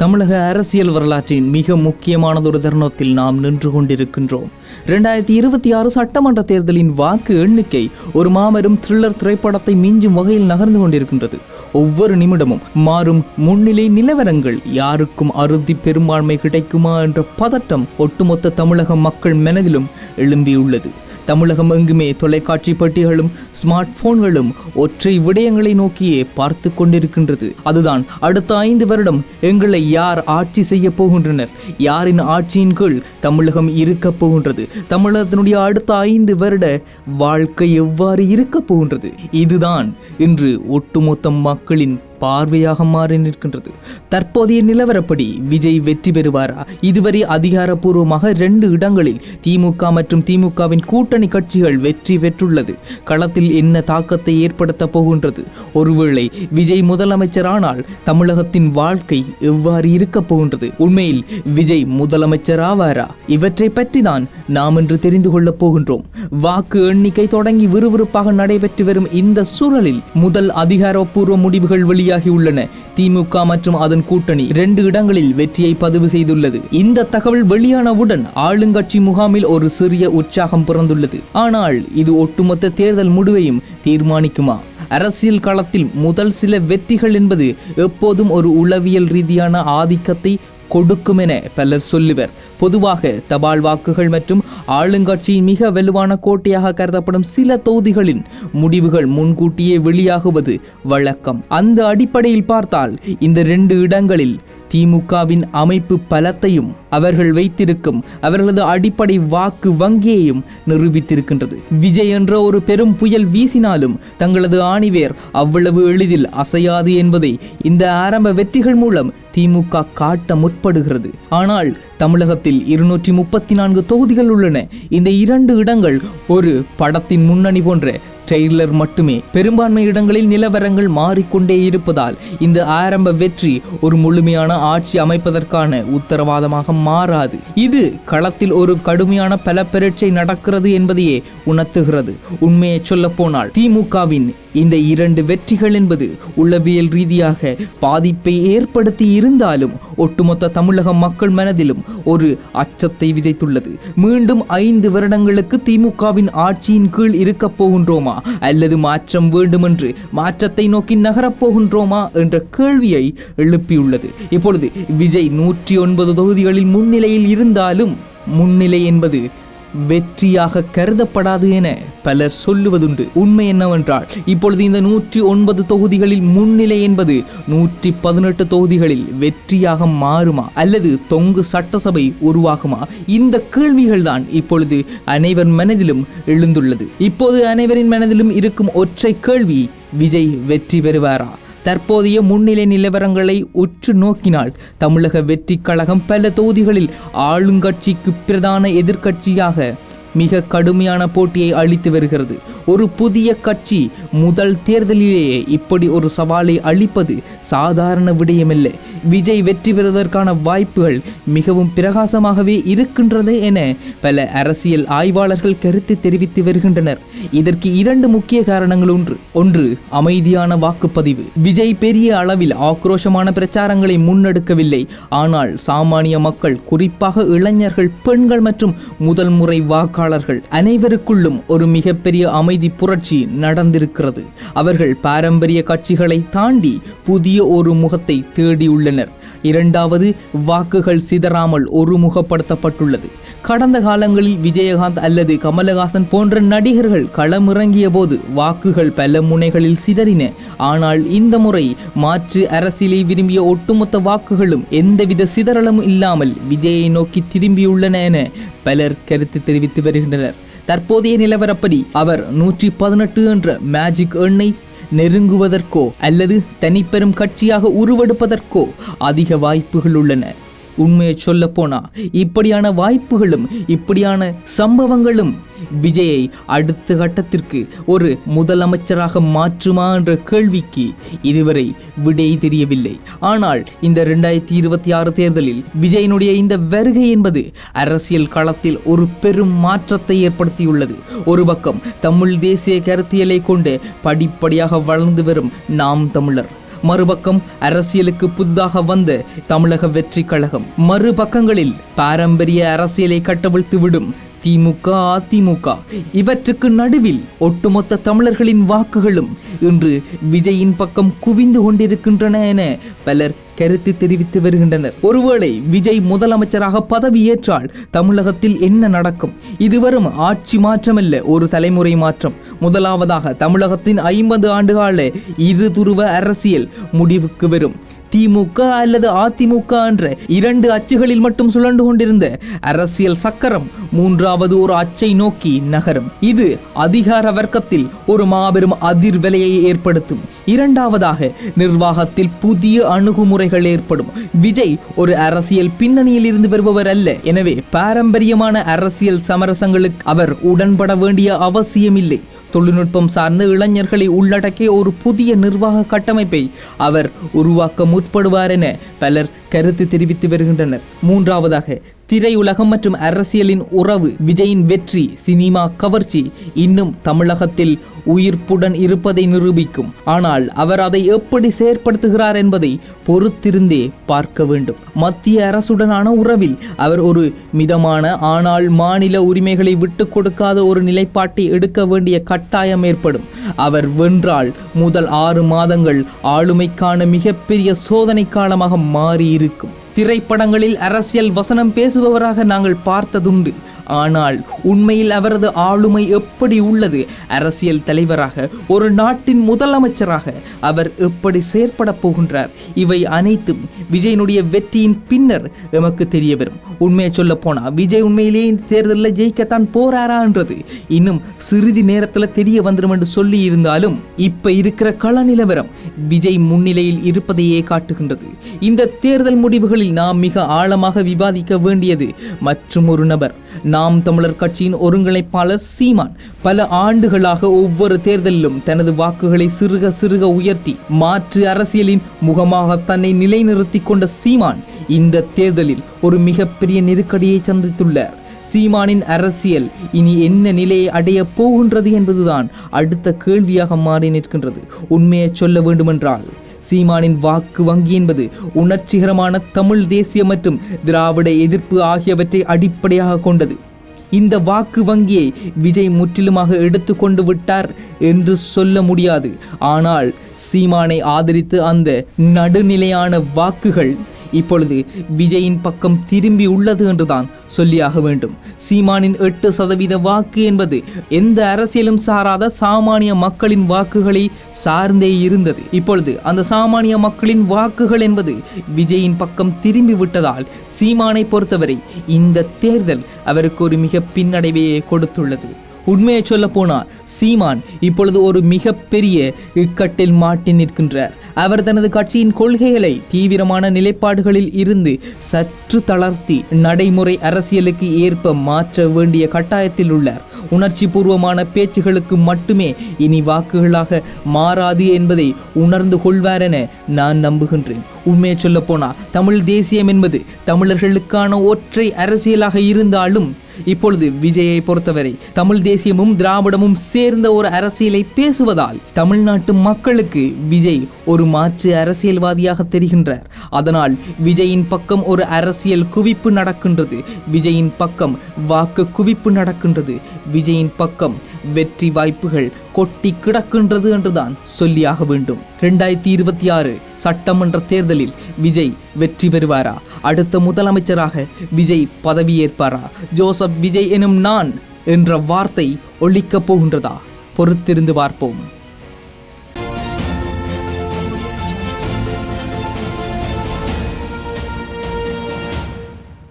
தமிழக அரசியல் வரலாற்றின் மிக முக்கியமானதொரு தருணத்தில் நாம் நின்று கொண்டிருக்கின்றோம். 2026 சட்டமன்ற தேர்தலின் வாக்கு எண்ணிக்கை ஒரு மாபெரும் த்ரில்லர் திரைப்படத்தை மிஞ்சும் வகையில் நகர்ந்து கொண்டிருக்கின்றது. ஒவ்வொரு நிமிடமும் மாறும் முன்னிலை நிலவரங்கள், யாருக்கும் அறுதி பெரும்பான்மை கிடைக்குமா என்ற பதட்டம் ஒட்டுமொத்த தமிழக மக்கள் மனதிலும் எழும்பியுள்ளது. தமிழகம் எங்குமே தொலைக்காட்சி பெட்டிகளும் ஸ்மார்ட் போன்களும் ஒற்றை விடயங்களை நோக்கியே பார்த்து கொண்டிருக்கின்றது. அதுதான் அடுத்த 5 வருடம் எங்களை யார் ஆட்சி செய்ய போகின்றனர், யாரின் ஆட்சியின் கீழ் தமிழகம் இருக்க போகின்றது, தமிழகத்தினுடைய அடுத்த 5 வருட வாழ்க்கை எவ்வாறு இருக்க போகின்றது. இதுதான் இன்று ஒட்டுமொத்த மக்களின் பார்வையாக மாறி நிற்கின்றது. தற்போதைய நிலவரப்படி விஜய் வெற்றி பெறுவாரா? இதுவரை அதிகாரப்பூர்வமாக 2 இடங்களில் திமுக மற்றும் திமுகவின் கூட்டணி கட்சிகள் வெற்றி பெற்றுள்ளது. களத்தில் என்ன தாக்கத்தை ஏற்படுத்த போகின்றது? ஒருவேளை விஜய் முதலமைச்சரானால் தமிழகத்தின் வாழ்க்கை எவ்வாறு இருக்க போகின்றது? உண்மையில் விஜய் முதலமைச்சர் ஆவாரா? இவற்றை பற்றி தான் நாம் இன்று தெரிந்து கொள்ளப் போகின்றோம். வாக்கு எண்ணிக்கை தொடங்கி விறுவிறுப்பாக நடைபெற்று வரும் இந்த சூழலில் முதல் அதிகாரப்பூர்வ முடிவுகள் வெளியாகியுள்ளன. திமுக மற்றும் அதன் கூட்டணி 2 இடங்களில் வெற்றியை பதிவு செய்துள்ளது. இந்த தகவல் வெளியானவுடன் ஆளுங்கட்சி முகாமில் ஒரு சிறிய உற்சாகம் பிறந்துள்ளது. ஆனால் இது ஒட்டுமொத்த தேர்தல் முடிவையும் தீர்மானிக்குமா? அரசியல் களத்தில் முதல் சில வெற்றிகள் என்பது எப்போதும் ஒரு உளவியல் ரீதியான ஆதிக்கத்தை கொடுக்கும் என பலர் சொல்லுவர். பொதுவாக தபால் வாக்குகள் மற்றும் ஆளுங்கட்சியின் மிக வலுவான கோட்டையாக கருதப்படும் சில தொகுதிகளின் முடிவுகள் முன்கூட்டியே வெளியாகுவது வழக்கம். அந்த அடிப்படையில் பார்த்தால் இந்த 2 இடங்களில் திமுகவின் அமைப்பு பலத்தையும் அவர்கள் வைத்திருக்கும் அவர்களது அடிப்படை வாக்கு வங்கியையும் நிரூபித்திருக்கின்றது. விஜய் என்ற ஒரு பெரும் புயல் வீசினாலும் தங்களது ஆணிவேர் அவ்வளவு எளிதில் அசையாது என்பதை இந்த ஆரம்ப வெற்றிகள் மூலம் திமுக காட்ட முற்படுகிறது. ஆனால் தமிழகத்தில் 234 தொகுதிகள் உள்ளன. இந்த 2 இடங்கள் ஒரு படத்தின் முன்னணி போன்ற ட்ரெய்லர் மட்டுமே. பெரும்பான்மை இடங்களில் நிலவரங்கள் மாறிக்கொண்டே இருப்பதால் இந்த ஆரம்ப வெற்றி ஒரு முழுமையான ஆட்சி அமைப்பதற்கான உத்தரவாதமாக மாறாது. இது களத்தில் ஒரு கடுமையான பல பரீட்சை நடக்கிறது என்பதையே உணர்த்துகிறது. உண்மையை சொல்ல போனால் திமுகவின் இந்த 2 வெற்றிகள் என்பது உள்ளவியல் ரீதியாக பாதிப்பை ஏற்படுத்தி இருந்தாலும் ஒட்டுமொத்த தமிழக மக்கள் மனதிலும் ஒரு அச்சத்தை விதைத்துள்ளது. மீண்டும் 5 வருடங்களுக்கு திமுகவின் ஆட்சியின் கீழ் இருக்க போகின்றோமா அல்லது மாற்றம் வேண்டுமென்று மாற்றத்தை நோக்கி நகரப்போகின்றோமா என்ற கேள்வியை எழுப்பியுள்ளது. இப்பொழுது விஜய் 109 தொகுதிகளில் முன்னிலையில் இருந்தாலும் முன்னிலை என்பது வெற்றியாக கருதப்படாது என பலர் சொல்லுவதுண்டு. உண்மை என்னவென்றால் இப்பொழுது இந்த 109 தொகுதிகளில் முன்னிலை என்பது 118 தொகுதிகளில் வெற்றியாக மாறுமா அல்லது தொங்கு சட்டசபை உருவாகுமா? இந்த கேள்விகள் தான் இப்பொழுது அனைவர் மனதிலும் எழுந்துள்ளது. இப்போது அனைவரின் மனதிலும் இருக்கும் ஒற்றை கேள்வி, விஜய் வெற்றி பெறுவாரா? தற்போதைய முன்னிலை நிலவரங்களை உற்று நோக்கினால் தமிழக வெற்றி கழகம் பல தொகுதிகளில் ஆளுங்கட்சிக்கு பிரதான எதிர்க்கட்சியாக மிக கடுமையான போட்டியை அளித்து வருகிறது. ஒரு புதிய கட்சி முதல் தேர்தலிலேயே இப்படி ஒரு சவாலை அளிப்பது சாதாரண விடயமில்லை. விஜய் வெற்றி பெறுவதற்கான வாய்ப்புகள் மிகவும் பிரகாசமாகவே இருக்கின்றது என பல அரசியல் ஆய்வாளர்கள் கருத்து தெரிவித்து வருகின்றனர். இதற்கு 2 முக்கிய காரணங்கள் உண்டு. ஒன்று, அமைதியான வாக்குப்பதிவு. விஜய் பெரிய அளவில் ஆக்ரோஷமான பிரச்சாரங்களை முன்னெடுக்கவில்லை. ஆனால் சாமானிய மக்கள், குறிப்பாக இளைஞர்கள், பெண்கள் மற்றும் முதல் முறை வாக்காளர்கள் அனைவருக்குள்ளும் ஒரு மிகப்பெரிய அமைதி புரட்சி நடந்திருக்கிறது. அவர்கள் பாரம்பரிய கட்சிகளை தாண்டி புதிய ஒரு முகத்தை தேடியுள்ளனர். 2வது, வாக்குகள் சிதறாமல் ஒருமுகப்படுத்தப்பட்டுள்ளது. கடந்த காலங்களில் விஜயகாந்த் அல்லது கமலஹாசன் போன்ற நடிகர்கள் களமிறங்கிய போது வாக்குகள் பல முனைகளில் சிதறின. ஆனால் இந்த முறை மாற்று அரசியலை விரும்பிய ஒட்டுமொத்த வாக்குகளும் எந்தவித சிதறலும் இல்லாமல் விஜயை நோக்கி திரும்பியுள்ளன என பலர் கருத்து தெரிவித்து வருகின்றனர். தற்போதைய நிலவரப்படி அவர் 118 என்ற மேஜிக் எண்ணை நெருங்குவதற்கோ அல்லது தனிப்பெரும் கட்சியாக உருவெடுப்பதற்கோ அதிக வாய்ப்புகள் உள்ளன. உண்மையை சொல்ல போனா இப்படியான வாய்ப்புகளும் இப்படியான சம்பவங்களும் விஜயை அடுத்த கட்டத்திற்கு ஒரு முதலமைச்சராக மாற்றுமா என்ற கேள்விக்கு இதுவரை விடை தெரியவில்லை. ஆனால் இந்த 2026 தேர்தலில் விஜயனுடைய இந்த வருகை என்பது அரசியல் களத்தில் ஒரு பெரும் மாற்றத்தை ஏற்படுத்தியுள்ளது. ஒரு பக்கம் தமிழ் தேசிய கருத்தியலை கொண்டு படிப்படியாக வளர்ந்து வரும் நாம் தமிழர், மறுபக்கம் அரசியலுக்கு புதிதாக வந்த தமிழக வெற்றி கழகம். மறுபக்கங்களில் பாரம்பரிய அரசியலை கட்டவிழ்த்துவிடும் திமுக, அதிமுக. இவற்றுக்கு நடுவில் ஒட்டுமொத்த தமிழர்களின் வாக்குகளும் இன்று விஜயின் பக்கம் குவிந்து கொண்டிருக்கின்றன என பலர் கருத்து தெரிவித்து வருகின்றனர். ஒருவேளை விஜய் முதலமைச்சராக பதவியேற்றால் தமிழகத்தில் என்ன நடக்கும்? இது வரும் ஆட்சி மாற்றமல்ல, ஒரு தலைமுறை மாற்றம். முதலாவதாக தமிழகத்தின் 50 ஆண்டுகால இருதுருவ அரசியல் முடிவுக்கு வரும். திமுக அல்லது அதிமுக என்ற 2 அச்சுகளில் மட்டும் சுழண்டு கொண்டிருந்த அரசியல் சக்கரம் மூன்றாவது ஒரு அச்சை நோக்கி நகரும். இது அதிகார வர்க்கத்தில் ஒரு மாபெரும் அதிர்வலையை ஏற்படுத்தும். இரண்டாவதாக நிர்வாகத்தில் புதிய அணுகுமுறைகள் ஏற்படும். விஜய் ஒரு அரசியல் பின்னணியில் இருந்து வருபவர் அல்ல. எனவே பாரம்பரியமான அரசியல் சமரசங்களுக்கு அவர் உடன்பட வேண்டிய அவசியமில்லை. தொழில்நுட்பம் சார்ந்த இளைஞர்களை உள்ளடக்கிய ஒரு புதிய நிர்வாக கட்டமைப்பை அவர் உருவாக்க முற்படுவார் என பலர் கருத்து தெரிவித்து வருகின்றனர். மூன்றாவதாக திரையுலகம் மற்றும் அரசியலின் உறவு. விஜயின் வெற்றி, சினிமா கவர்ச்சி இன்னும் தமிழகத்தில் உயிர்ப்புடன் இருப்பதை நிரூபிக்கும். ஆனால் அவர் அதை எப்படி செயற்படுத்துகிறார் என்பதை பொறுத்திருந்தே பார்க்க வேண்டும். மத்திய அரசுடனான உறவில் அவர் ஒரு மிதமான ஆனால் மாநில உரிமைகளை விட்டு கொடுக்காத ஒரு நிலைப்பாட்டை எடுக்க வேண்டிய கட்டாயம் ஏற்படும். அவர் வென்றால் முதல் 6 மாதங்கள் ஆளுமைக்கான மிகப்பெரிய சோதனை காலமாக மாறியிருக்கும். திரைப்படங்களில் அரசியல் வசனம் பேசுபவராக நாங்கள் பார்த்ததுண்டு. ஆனால் உண்மையில் அவரது ஆளுமை எப்படி உள்ளது? அரசியல் தலைவராக, ஒரு நாட்டின் முதலமைச்சராக அவர் எப்படி செயற்பட போகின்றார்? இவை அனைத்தும் விஜயனுடைய வெற்றியின் பின்னர் எமக்கு தெரிய வரும். உண்மையை சொல்ல போனா விஜய் உண்மையிலேயே இந்த தேர்தலில் ஜெயிக்கத்தான் போறாரா என்றது இன்னும் சிறிது நேரத்தில் தெரிய வந்துடும் என்று சொல்லி இருந்தாலும் இப்ப இருக்கிற கள நிலவரம் விஜய் முன்னிலையில் இருப்பதையே காட்டுகின்றது. இந்த தேர்தல் முடிவுகளில் நாம் மிக ஆழமாக விவாதிக்க வேண்டியது மற்றும் ஒரு நபர். நாம் தமிழர் கட்சியின் ஒருங்கிணைப்பாளர் சீமான் பல ஆண்டுகளாக ஒவ்வொரு தேர்தலிலும் தனது வாக்குகளை சிறுக சிறுக உயர்த்தி மாற்று அரசியலின் முகமாக தன்னை நிலைநிறுத்தி கொண்ட சீமான் இந்த தேர்தலில் ஒரு மிகப்பெரிய நெருக்கடியை சந்தித்துள்ளார். சீமானின் அரசியல் இனி என்ன நிலையை அடைய போகின்றது என்பதுதான் அடுத்த கேள்வியாக மாறி நிற்கின்றது. உண்மையை சொல்ல வேண்டுமென்றால் சீமானின் வாக்கு வங்கி என்பது உணர்ச்சிகரமான தமிழ் தேசிய மற்றும் திராவிட எதிர்ப்பு ஆகியவற்றை அடிப்படையாக கொண்டது. இந்த வாக்கு வங்கியை விஜய் முற்றிலுமாக எடுத்துக்கொண்டு விட்டார் என்று சொல்ல முடியாது. ஆனால் சீமானை ஆதரித்து அந்த நடுநிலையான வாக்குகள் இப்பொழுது விஜயின் பக்கம் திரும்பி உள்ளது என்றுதான் சொல்லியாக வேண்டும். சீமானின் 8% வாக்கு என்பது எந்த அரசியலும் சாராத சாமானிய மக்களின் வாக்குகளை சார்ந்தே இருந்தது. இப்பொழுது அந்த சாமானிய மக்களின் வாக்குகள் என்பது விஜயின் பக்கம் திரும்பி விட்டதால் சீமானை பொறுத்தவரை இந்த தேர்தல் அவருக்கு ஒரு மிக பின்னடைவையே கொடுத்துள்ளது. உண்மையை சொல்ல போனால் சீமான் இப்பொழுது ஒரு மிகப்பெரிய இக்கட்டில் மாட்டி நிற்கின்றார். அவர் தனது கட்சியின் கொள்கைகளை தீவிரமான நிலைப்பாடுகளில் இருந்து சற்று தளர்த்தி நடைமுறை அரசியலுக்கு ஏற்ப மாற்ற வேண்டிய கட்டாயத்தில் உள்ளார். உணர்ச்சி பூர்வமான பேச்சுகளுக்கு மட்டுமே இனி வாக்குகளாக மாறாது என்பதை உணர்ந்து கொள்வார் என நான் நம்புகின்றேன். உண்மையை சொல்ல போனால் தமிழ் தேசியம் என்பது தமிழர்களுக்கான ஒற்றை அரசியலாக இருந்தாலும் இப்பொழுது விஜயை பொறுத்தவரை தமிழ் தேசியமும் திராவிடமும் சேர்ந்த ஒரு அரசியலை பேசுவதால் தமிழ்நாட்டு மக்களுக்கு விஜய் ஒரு மாற்று அரசியல்வாதியாக தெரிகின்றார். அதனால் விஜயின் பக்கம் ஒரு அரசியல் குவிப்பு நடக்கின்றது. விஜயின் பக்கம் வாக்கு குவிப்பு நடக்கின்றது. விஜயின் பக்கம் வெற்றி வாய்ப்புகள் கொட்டி கிடக்கின்றது என்றுதான் சொல்லியாக வேண்டும். 2026 சட்டமன்ற தேர்தலில் விஜய் வெற்றி பெறுவாரா? அடுத்த முதலமைச்சராக விஜய் பதவியேற்பாரா? ஜோசப் விஜய் எனும் நான் என்ற வார்த்தை ஒலிக்கப் போகின்றதா? பொறுத்திருந்து பார்ப்போம்.